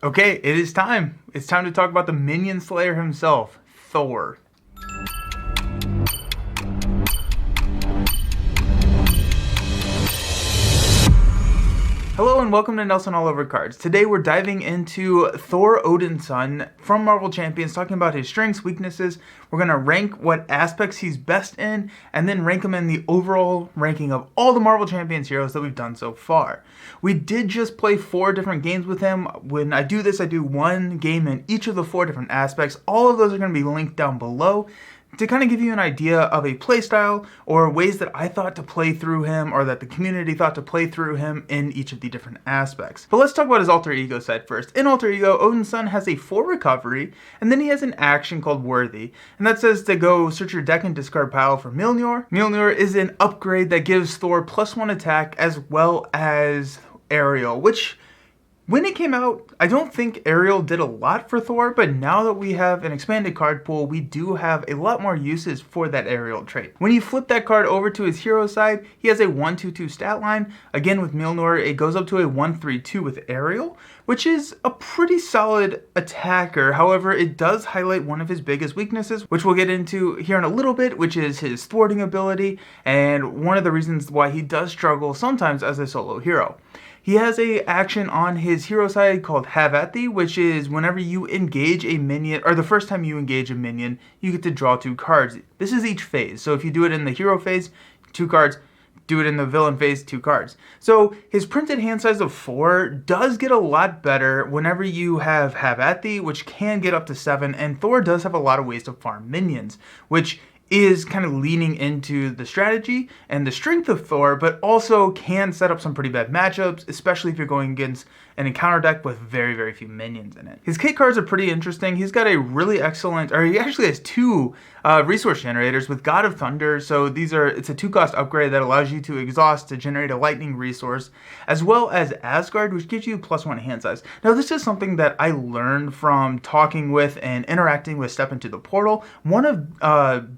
Okay, it is time. It's time to talk about the minion slayer himself, Thor. Hello and welcome to Nelson All Over Cards. Today we're diving into Thor Odin's son from Marvel Champions, talking about his strengths, weaknesses. We're going to rank what aspects he's best in, and then rank him in the overall ranking of all the Marvel Champions heroes that we've done so far. We did just play 4 different games with him. When I do this, I do one game in each of the 4 different aspects. All of those are going to be linked down below, to kind of give you an idea of a playstyle or ways that I thought to play through him or that the community thought to play through him in each of the different aspects. But let's talk about his alter ego side first. In alter ego, Odin's son has a 4 recovery, and then he has an action called Worthy, and that says to go search your deck and discard pile for Mjolnir. Mjolnir is an upgrade that gives Thor +1 attack as well as aerial, which when it came out, I don't think aerial did a lot for Thor, but now that we have an expanded card pool, we do have a lot more uses for that aerial trait. When you flip that card over to his hero side, he has a 1/2/2 stat line. Again, with Mjolnir, it goes up to a 1/3/2 with aerial, which is a pretty solid attacker. However, it does highlight one of his biggest weaknesses, which we'll get into here in a little bit, which is his thwarting ability, and one of the reasons why he does struggle sometimes as a solo hero. He has a action on his hero side called Have At Thee, which is whenever you engage a minion, or the first time you engage a minion, you get to draw 2 cards. This is each phase, so if you do it in the hero phase, 2 cards, do it in the villain phase, 2 cards. So his printed hand size of 4 does get a lot better whenever you have At Thee, which can get up to 7, and Thor does have a lot of ways to farm minions, which is kind of leaning into the strategy and the strength of Thor, but also can set up some pretty bad matchups, especially if you're going against an encounter deck with very, very few minions in it. His kit cards are pretty interesting. He's got a really excellent, or he actually has 2 resource generators with God of Thunder. So it's a 2-cost upgrade that allows you to exhaust to generate a lightning resource, as well as Asgard, which gives you +1 hand size. Now, this is something that I learned from talking with and interacting with Step Into the Portal. One of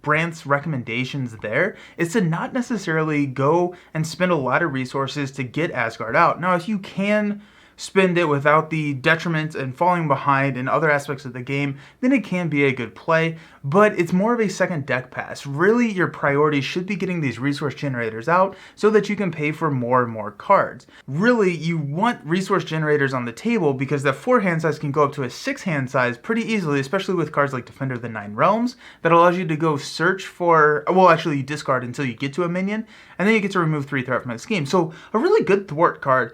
Brandt's recommendations there is to not necessarily go and spend a lot of resources to get Asgard out. Now, if you can spend it without the detriments and falling behind in other aspects of the game, then it can be a good play, but it's more of a second deck pass. Really, your priority should be getting these resource generators out so that you can pay for more and more cards. Really, you want resource generators on the table because that 4 hand size can go up to a 6 hand size pretty easily, especially with cards like Defender of the Nine Realms, that allows you to go search for, well, actually you discard until you get to a minion, and then you get to remove 3 threat from the scheme. So a really good thwart card.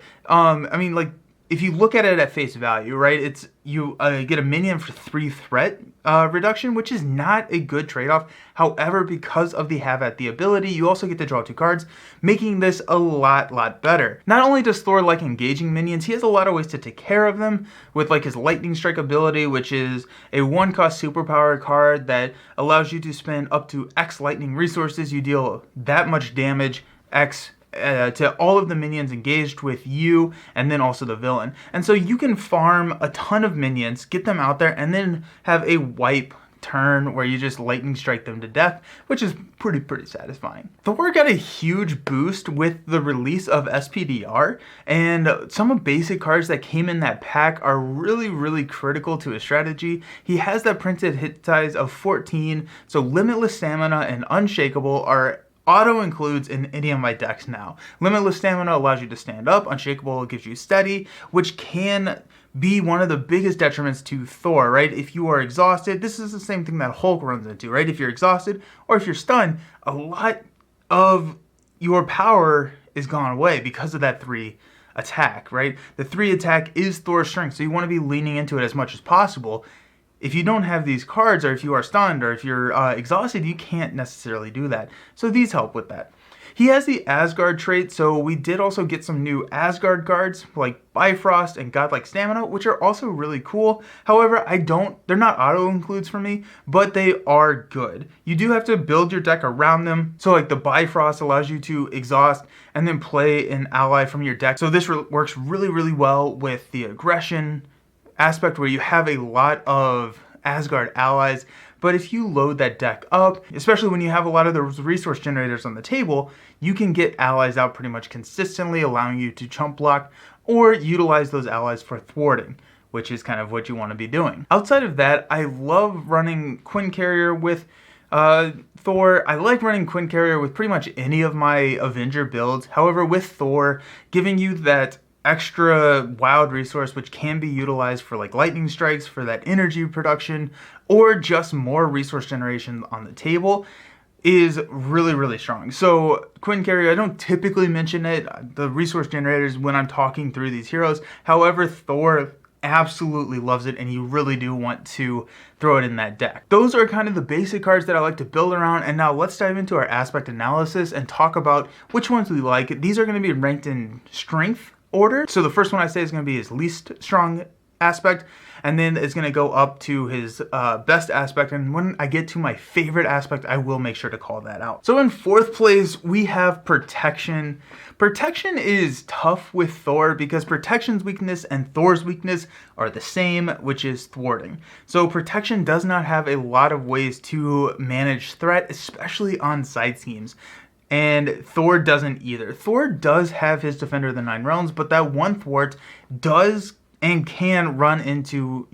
If you look at it at face value, right, it's you get a minion for 3 threat reduction, which is not a good trade-off. However, because of the Have At The ability, you also get to draw 2 cards, making this a lot better. Not only does Thor like engaging minions, he has a lot of ways to take care of them with like his Lightning Strike ability, which is a 1-cost superpower card that allows you to spend up to X lightning resources. You deal that much damage, X to all of the minions engaged with you, and then also the villain. And so you can farm a ton of minions, get them out there, and then have a wipe turn where you just lightning strike them to death, which is pretty satisfying. Thor got a huge boost with the release of SPDR, and some of basic cards that came in that pack are really critical to his strategy. He has that printed hit size of 14, so Limitless Stamina and Unshakable are auto includes in any of my decks now. Limitless Stamina allows you to stand up, Unshakable gives you steady, which can be one of the biggest detriments to Thor, right? If you are exhausted, this is the same thing that Hulk runs into, right? If you're exhausted or if you're stunned, a lot of your power is gone away because of that 3 attack, right? The 3 attack is Thor's strength, so you want to be leaning into it as much as possible. If you don't have these cards, or if you are stunned, or if you're exhausted, you can't necessarily do that. So these help with that. He has the Asgard trait, so we did also get some new Asgard guards like Bifrost and Godlike Stamina, which are also really cool. However, they're not auto includes for me, but they are good. You do have to build your deck around them. So like the Bifrost allows you to exhaust and then play an ally from your deck. So this works really well with the aggression aspect where you have a lot of Asgard allies. But if you load that deck up, especially when you have a lot of those resource generators on the table, you can get allies out pretty much consistently, allowing you to chump block or utilize those allies for thwarting, which is kind of what you want to be doing. Outside of that, I love running Quinn Carrier with Thor. I like running Quinn Carrier with pretty much any of my Avenger builds. However, with Thor, giving you that extra wild resource which can be utilized for like lightning strikes, for that energy production, or just more resource generation on the table, is really, really strong. So Quinn Carrier, I don't typically mention it, the resource generators, when I'm talking through these heroes. However, Thor absolutely loves it, and you really do want to throw it in that deck. Those are kind of the basic cards that I like to build around, and now let's dive into our aspect analysis and talk about which ones we like. These are going to be ranked in strength order. So the first one I say is going to be his least strong aspect, and then it's going to go up to his best aspect, and when I get to my favorite aspect, I will make sure to call that out. So in fourth place, we have Protection. Protection is tough with Thor because Protection's weakness and Thor's weakness are the same, which is thwarting. So Protection does not have a lot of ways to manage threat, especially on side schemes. And Thor doesn't either. Thor does have his Defender of the Nine Realms, but that one thwart does and can run into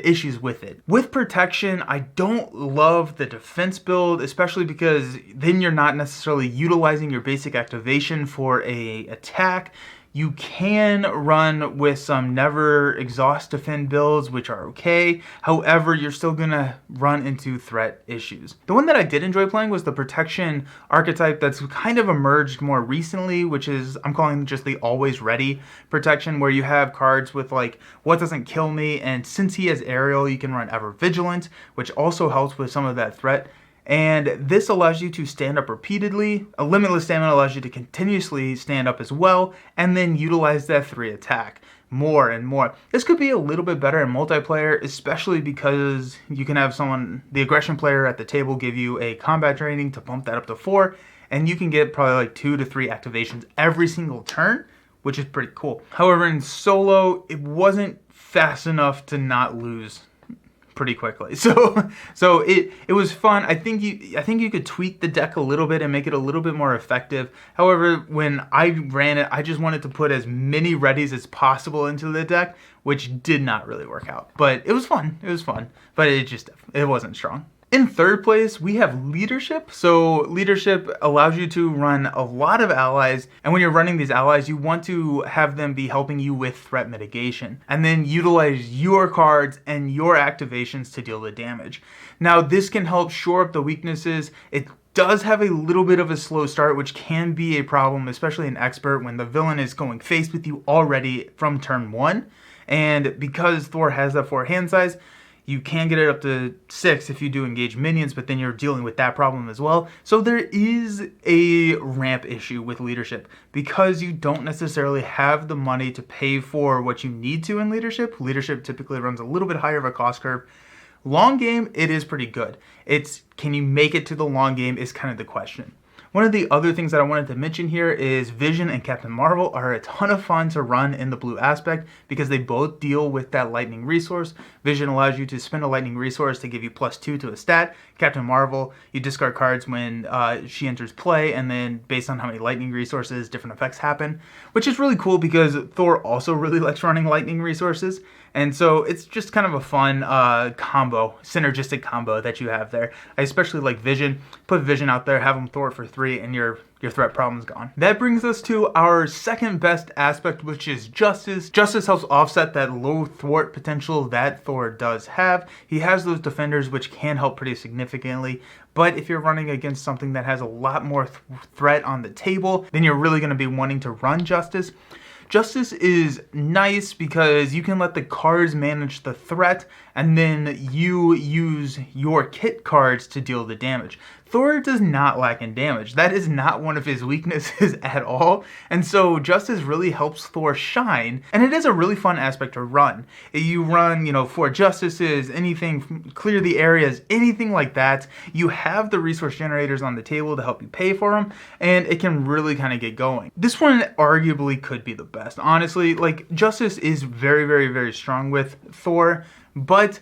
issues with it. With Protection, I don't love the defense build, especially because then you're not necessarily utilizing your basic activation for a attack. You can run with some never exhaust defend builds, which are okay. However, you're still gonna run into threat issues. The one that I did enjoy playing was the Protection archetype that's kind of emerged more recently, which is, I'm calling just the always ready Protection, where you have cards with like, what doesn't kill me? And since he has aerial, you can run ever vigilant, which also helps with some of that threat. And this allows you to stand up repeatedly. A limitless stamina allows you to continuously stand up as well, and then utilize that 3 attack more and more. This could be a little bit better in multiplayer, especially because you can have someone, the aggression player at the table, give you a combat training to bump that up to 4, and you can get probably like 2 to 3 activations every single turn, which is pretty cool. However, in solo, it wasn't fast enough to not lose pretty quickly. So it was fun. I think you could tweak the deck a little bit and make it a little bit more effective. However, when I ran it, I just wanted to put as many readies as possible into the deck, which did not really work out. But it was fun. It was fun. But it wasn't strong. In third place, we have Leadership. So Leadership allows you to run a lot of allies, and when you're running these allies, you want to have them be helping you with threat mitigation, and then utilize your cards and your activations to deal the damage. Now, this can help shore up the weaknesses. It does have a little bit of a slow start, which can be a problem, especially in Expert, when the villain is going face with you already from turn 1. And because Thor has that 4 hand size, you can get it up to 6 if you do engage minions, but then you're dealing with that problem as well. So there is a ramp issue with Leadership because you don't necessarily have the money to pay for what you need to in Leadership. Leadership typically runs a little bit higher of a cost curve. Long game, it is pretty good. Can you make it to the long game is kind of the question. One of the other things that I wanted to mention here is Vision and Captain Marvel are a ton of fun to run in the blue aspect because they both deal with that lightning resource. Vision allows you to spend a lightning resource to give you +2 to a stat. Captain Marvel, you discard cards when she enters play, and then based on how many lightning resources, different effects happen, which is really cool because Thor also really likes running lightning resources. And so it's just kind of a fun synergistic combo that you have there. I especially like Vision. Put Vision out there, have him Thor for 3, and your threat problem's gone. That brings us to our second best aspect, which is Justice. Justice helps offset that low thwart potential that Thor does have. He has those defenders which can help pretty significantly, but if you're running against something that has a lot more threat on the table, then you're really going to be wanting to run Justice. Justice is nice because you can let the cards manage the threat, and then you use your kit cards to deal the damage. Thor does not lack in damage. That is not one of his weaknesses at all. And so Justice really helps Thor shine. And it is a really fun aspect to run. You run, 4 Justices, anything, clear the areas, anything like that. You have the resource generators on the table to help you pay for them. And it can really kind of get going. This one arguably could be the best. Honestly, Justice is very, very, very strong with Thor. But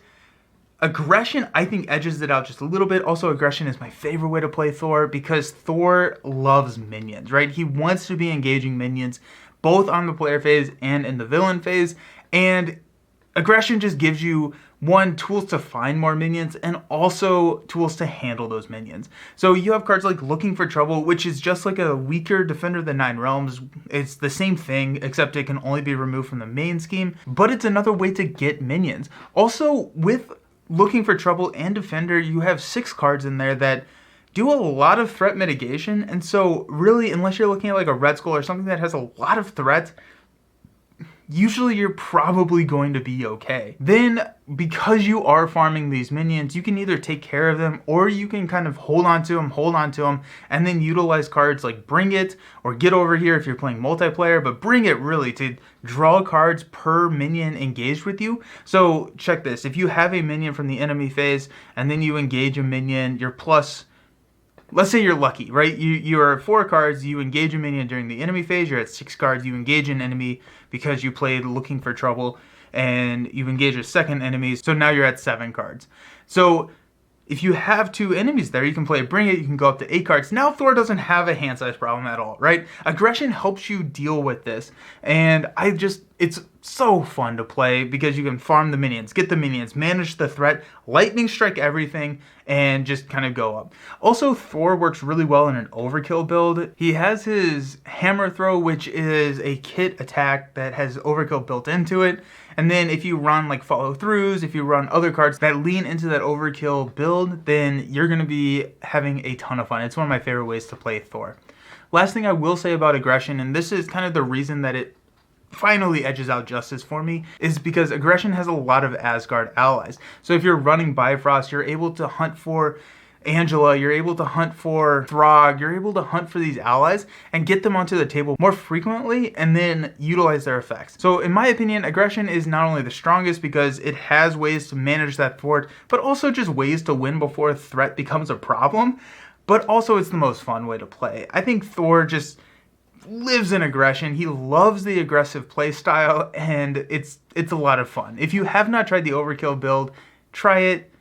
Aggression, I think, edges it out just a little bit. Also, Aggression is my favorite way to play Thor because Thor loves minions, right? He wants to be engaging minions both on the player phase and in the villain phase. And Aggression just gives you, one, tools to find more minions, and also tools to handle those minions. So you have cards like Looking for Trouble, which is just like a weaker Defender of the Nine Realms. It's the same thing, except it can only be removed from the main scheme, but it's another way to get minions. Also, with Looking for Trouble and Defender, you have 6 cards in there that do a lot of threat mitigation, and so really, unless you're looking at like a Red Skull or something that has a lot of threats, usually you're probably going to be okay. Then, because you are farming these minions, you can either take care of them or you can kind of hold on to them, and then utilize cards like Bring It or Get Over Here if you're playing multiplayer, but Bring It really to draw cards per minion engaged with you. So check this, if you have a minion from the enemy phase and then you engage a minion, you're plus, let's say you're lucky, right? You are at 4 cards, you engage a minion during the enemy phase, you're at 6 cards, you engage an enemy because you played Looking for Trouble, and you engage a second enemy, so now you're at 7 cards. So if you have 2 enemies there, you can play Bring It, you can go up to 8 cards. Now Thor doesn't have a hand size problem at all, right? Aggression helps you deal with this, and it's so fun to play because you can farm the minions, get the minions, manage the threat, lightning strike everything, and just kind of go up. Also, Thor works really well in an overkill build. He has his hammer throw, which is a kit attack that has overkill built into it. And then if you run like follow throughs, if you run other cards that lean into that overkill build, then you're going to be having a ton of fun. It's one of my favorite ways to play Thor. Last thing I will say about aggression, and this is kind of the reason that it finally edges out Justice for me, is because aggression has a lot of Asgard allies. So if you're running Bifrost, you're able to hunt for Angela, you're able to hunt for Throg, you're able to hunt for these allies and get them onto the table more frequently and then utilize their effects. So in my opinion, aggression is not only the strongest because it has ways to manage that thwart, but also just ways to win before a threat becomes a problem, but also it's the most fun way to play. I think Thor just lives in aggression. He loves the aggressive play style, and it's a lot of fun. If you have not tried the overkill build, try it.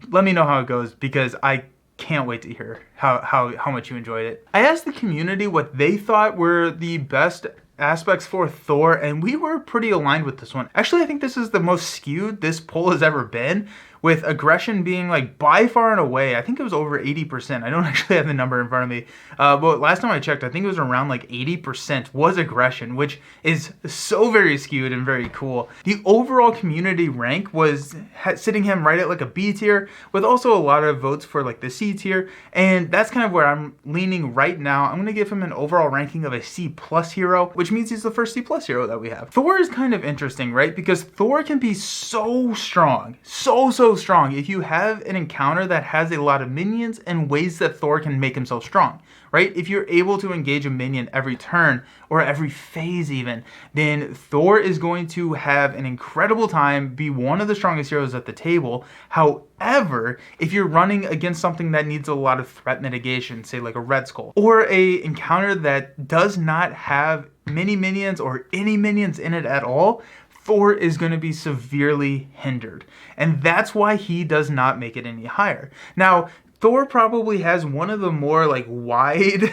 Let me know how it goes because I can't wait to hear how much you enjoyed it. I asked the community what they thought were the best aspects for Thor, and we were pretty aligned with this one. Actually, I think this is the most skewed this poll has ever been, with aggression being like by far and away, I think it was over 80%. I don't actually have the number in front of me, but last time I checked, I think it was around like 80% was aggression, which is so very skewed and very cool. The overall community rank was sitting him right at like a B tier, with also a lot of votes for like the C tier, and that's kind of where I'm leaning right now. I'm gonna give him an overall ranking of a C plus hero, which means he's the first C plus hero that we have. Thor is kind of interesting, right? Because Thor can be so strong, so strong if you have an encounter that has a lot of minions and ways that Thor can make himself strong, right? If you're able to engage a minion every turn or every phase even, then Thor is going to have an incredible time, be one of the strongest heroes at the table. However, if you're running against something that needs a lot of threat mitigation, say like a Red Skull, or a encounter that does not have many minions or any minions in it at all, Thor is going to be severely hindered. And that's why he does not make it any higher. Now, Thor probably has one of the more like wide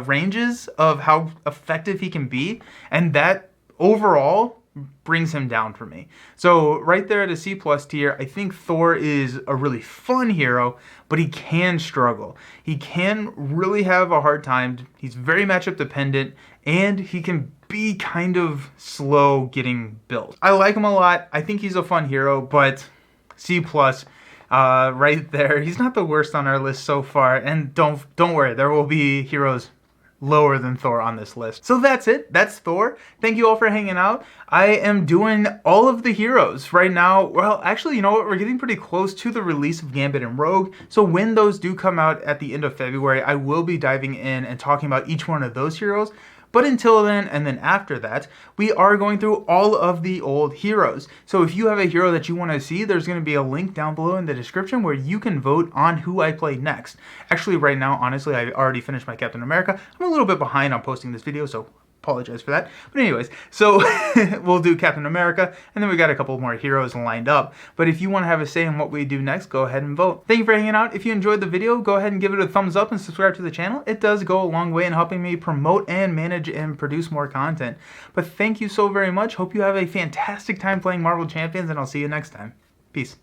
ranges of how effective he can be, and that overall brings him down for me. So right there at a C plus tier, I think Thor is a really fun hero, but he can struggle. He can really have a hard time. He's very matchup dependent, and he can be kind of slow getting built. I like him a lot. I think he's a fun hero, but C plus right there. He's not the worst on our list so far, and don't worry, there will be heroes lower than Thor on this list. So that's it. That's Thor. Thank you all for hanging out. I am doing all of the heroes right now. Well, actually, you know what? We're getting pretty close to the release of Gambit and Rogue. So when those do come out at the end of February, I will be diving in and talking about each one of those heroes. But until then, and then after that, we are going through all of the old heroes. So if you have a hero that you want to see, there's going to be a link down below in the description where you can vote on who I play next. Actually, right now, honestly, I already finished my Captain America. I'm a little bit behind on posting this video, so apologize for that. But anyways, so we'll do Captain America, and then we got a couple more heroes lined up. But if you want to have a say in what we do next, go ahead and vote. Thank you for hanging out. If you enjoyed the video, go ahead and give it a thumbs up and subscribe to the channel. It does go a long way in helping me promote and manage and produce more content. But thank you so very much. Hope you have a fantastic time playing Marvel Champions, and I'll see you next time. Peace.